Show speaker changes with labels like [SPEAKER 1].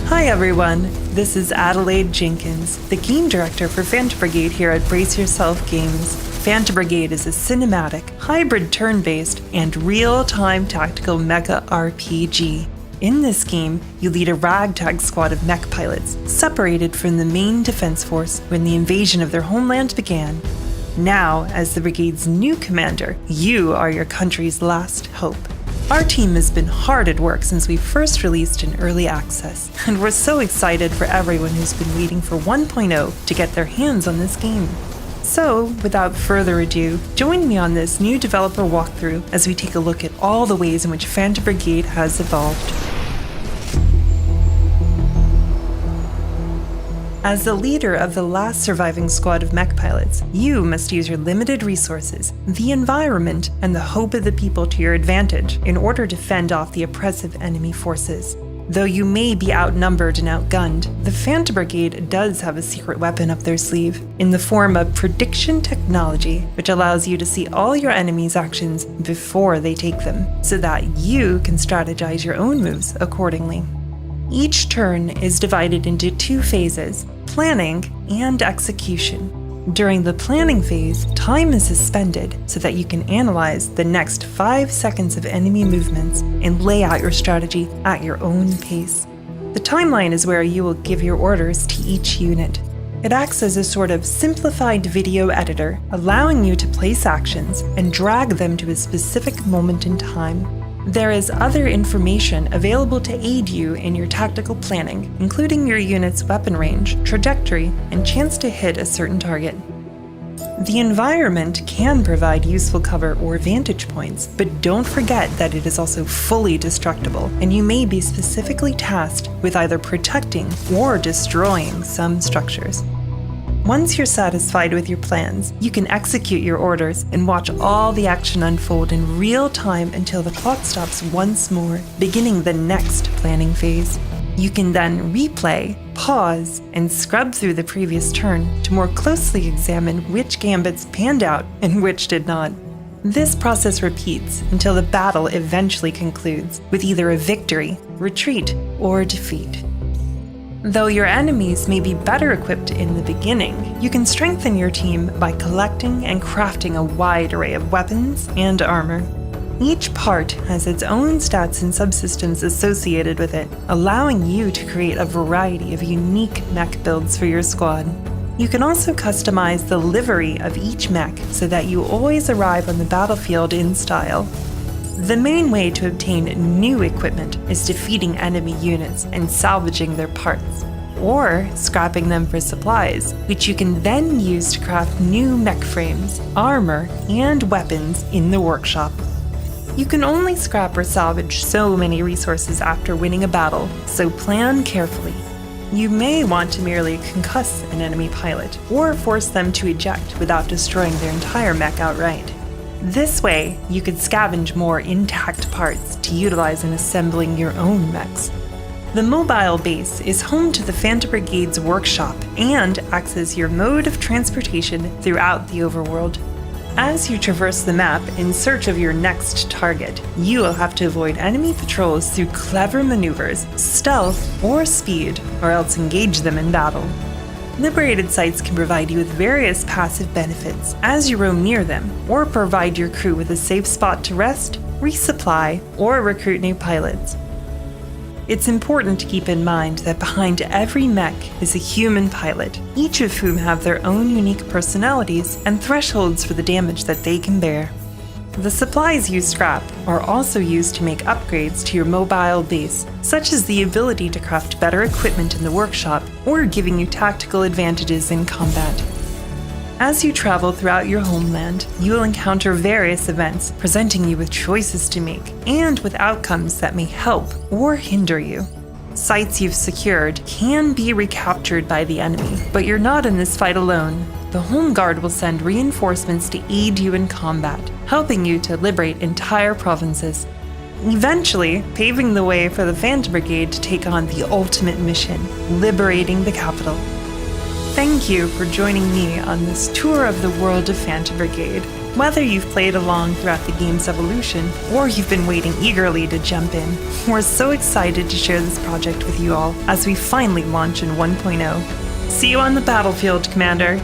[SPEAKER 1] Hi everyone, this is Adelaide Jenkins, the Game Director for Phantom Brigade here at Brace Yourself Games. Phantom Brigade is a cinematic, hybrid turn-based, and real-time tactical mecha RPG. In this game, you lead a ragtag squad of mech pilots, separated from the main defense force when the invasion of their homeland began. Now, as the Brigade's new commander, you are your country's last hope. Our team has been hard at work since we first released in early access, and we're so excited for everyone who's been waiting for 1.0 to get their hands on this game. So, without further ado, join me on this new developer walkthrough as we take a look at all the ways in which Phantom Brigade has evolved. As the leader of the last surviving squad of mech pilots, you must use your limited resources, the environment, and the hope of the people to your advantage in order to fend off the oppressive enemy forces. Though you may be outnumbered and outgunned, the Phantom Brigade does have a secret weapon up their sleeve, in the form of prediction technology, which allows you to see all your enemies' actions before they take them, so that you can strategize your own moves accordingly. Each turn is divided into two phases, planning and execution. During the planning phase, time is suspended so that you can analyze the next 5 seconds of enemy movements and lay out your strategy at your own pace. The timeline is where you will give your orders to each unit. It acts as a sort of simplified video editor, allowing you to place actions and drag them to a specific moment in time. There is other information available to aid you in your tactical planning, including your unit's weapon range, trajectory, and chance to hit a certain target. The environment can provide useful cover or vantage points, but don't forget that it is also fully destructible, and you may be specifically tasked with either protecting or destroying some structures. Once you're satisfied with your plans, you can execute your orders and watch all the action unfold in real time until the clock stops once more, beginning the next planning phase. You can then replay, pause, and scrub through the previous turn to more closely examine which gambits panned out and which did not. This process repeats until the battle eventually concludes with either a victory, retreat, or defeat. Though your enemies may be better equipped in the beginning, you can strengthen your team by collecting and crafting a wide array of weapons and armor. Each part has its own stats and subsystems associated with it, allowing you to create a variety of unique mech builds for your squad. You can also customize the livery of each mech so that you always arrive on the battlefield in style. The main way to obtain new equipment is defeating enemy units and salvaging their parts, or scrapping them for supplies, which you can then use to craft new mech frames, armor, and weapons in the workshop. You can only scrap or salvage so many resources after winning a battle, so plan carefully. You may want to merely concuss an enemy pilot, or force them to eject without destroying their entire mech outright. This way, you could scavenge more intact parts to utilize in assembling your own mechs. The mobile base is home to the Phantom Brigade's workshop and acts as your mode of transportation throughout the Overworld. As you traverse the map in search of your next target, you will have to avoid enemy patrols through clever maneuvers, stealth, or speed, or else engage them in battle. Liberated sites can provide you with various passive benefits as you roam near them, or provide your crew with a safe spot to rest, resupply, or recruit new pilots. It's important to keep in mind that behind every mech is a human pilot, each of whom have their own unique personalities and thresholds for the damage that they can bear. The supplies you scrap are also used to make upgrades to your mobile base, such as the ability to craft better equipment in the workshop or giving you tactical advantages in combat. As you travel throughout your homeland, you will encounter various events presenting you with choices to make and with outcomes that may help or hinder you. Sites you've secured can be recaptured by the enemy, but you're not in this fight alone. The Home Guard will send reinforcements to aid you in combat, helping you to liberate entire provinces. Eventually, paving the way for the Phantom Brigade to take on the ultimate mission, liberating the capital. Thank you for joining me on this tour of the world of Phantom Brigade. Whether you've played along throughout the game's evolution, or you've been waiting eagerly to jump in, we're so excited to share this project with you all as we finally launch in 1.0. See you on the battlefield, Commander!